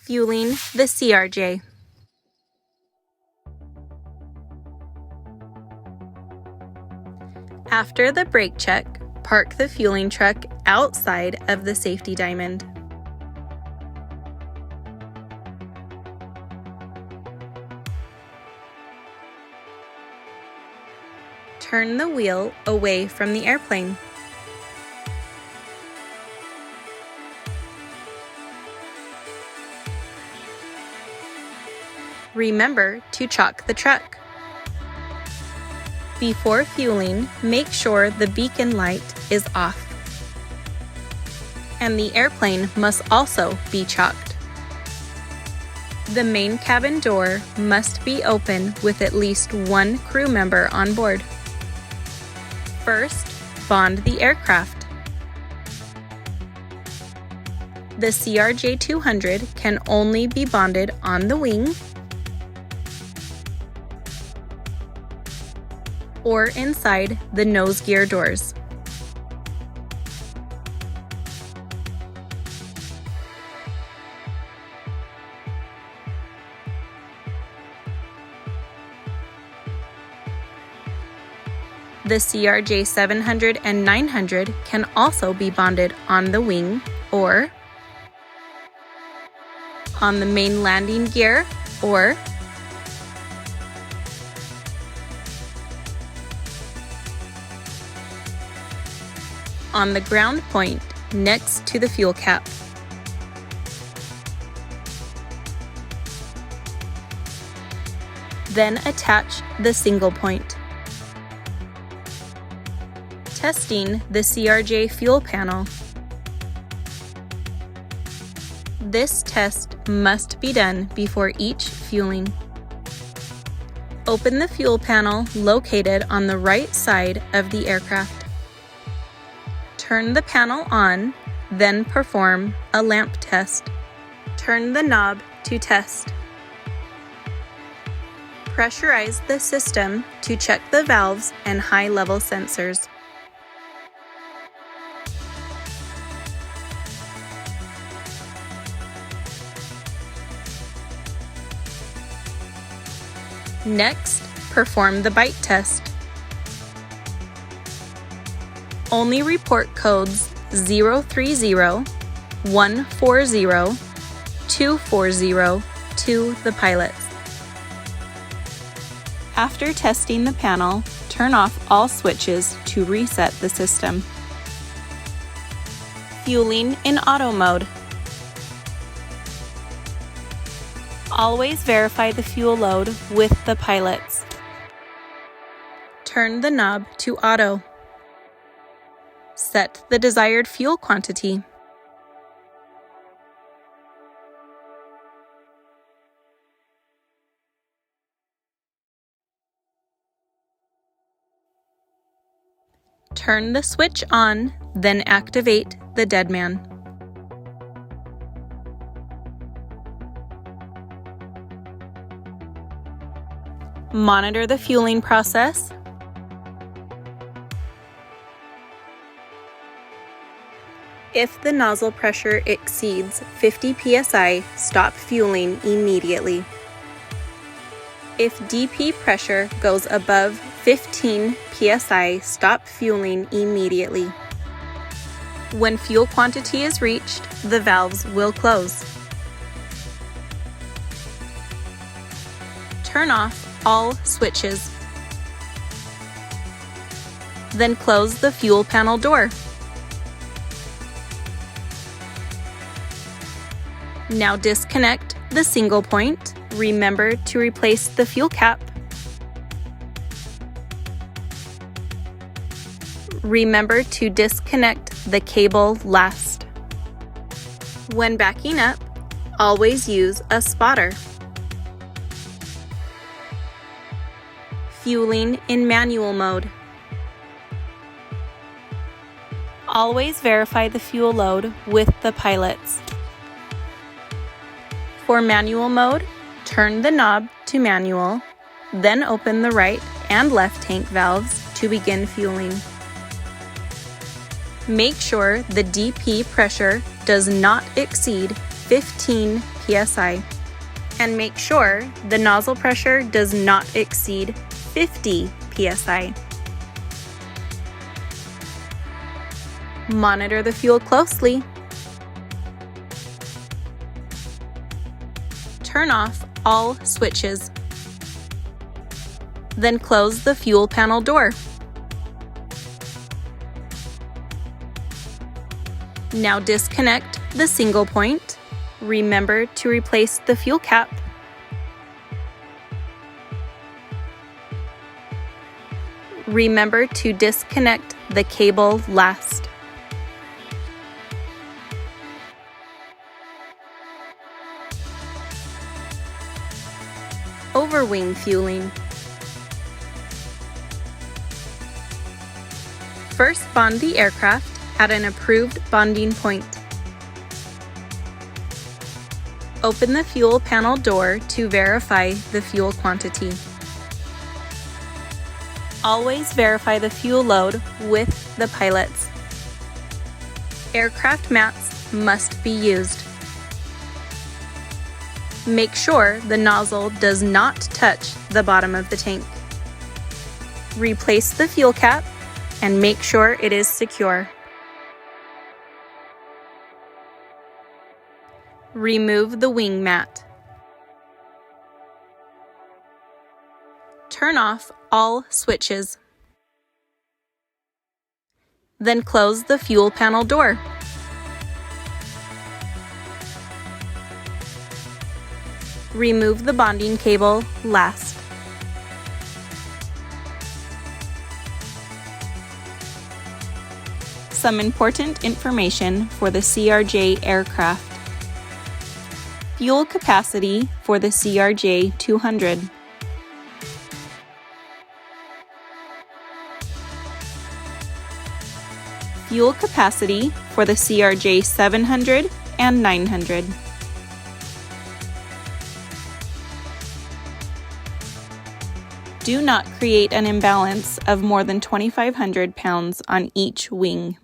Fueling the CRJ. After the brake check, park the fueling truck outside of the safety diamond. Turn the wheel away from the airplane. Remember to chock the truck. Before fueling, make sure the beacon light is off. And the airplane must also be chocked. The main cabin door must be open with at least one crew member on board. First, bond the aircraft. The CRJ 200 can only be bonded on the wing or inside the nose gear doors. The CRJ 700 and 900 can also be bonded on the wing or on the main landing gear or on the ground point next to the fuel cap. Then attach the single point. Testing the CRJ fuel panel. This test must be done before each fueling. Open the fuel panel located on the right side of the aircraft. Turn the panel on, then perform a lamp test. Turn the knob to test. Pressurize the system to check the valves and high-level sensors. Next, perform the bite test. Only report codes 030, 140, 240 to the pilots. After testing the panel, turn off all switches to reset the system. Fueling in auto mode. Always verify the fuel load with the pilots. Turn the knob to auto. Set the desired fuel quantity. Turn the switch on, then activate the dead man. Monitor the fueling process. If the nozzle pressure exceeds 50 psi, stop fueling immediately. If DP pressure goes above 15 psi, stop fueling immediately. When fuel quantity is reached, the valves will close. Turn off all switches. Then close the fuel panel door. Now disconnect the single point. Remember to replace the fuel cap. Remember to disconnect the cable last. When backing up, always use a spotter. Fueling in manual mode. Always verify the fuel load with the pilots. For manual mode, turn the knob to manual, then open the right and left tank valves to begin fueling. Make sure the DP pressure does not exceed 15 psi. And make sure the nozzle pressure does not exceed 50 psi. Monitor the fuel closely. Turn off all switches. Then close the fuel panel door. Now disconnect the single point. Remember to replace the fuel cap. Remember to disconnect the cable last. Overwing fueling. First, bond the aircraft at an approved bonding point. Open the fuel panel door to verify the fuel quantity. Always verify the fuel load with the pilots. Aircraft mats must be used. Make sure the nozzle does not touch the bottom of the tank. Replace the fuel cap and make sure it is secure. Remove the wing mat. Turn off all switches. Then close the fuel panel door. Remove the bonding cable last. Some important information for the CRJ aircraft. Fuel capacity for the CRJ 200. Fuel capacity for the CRJ 700 and 900. Do not create an imbalance of more than 2,500 pounds on each wing.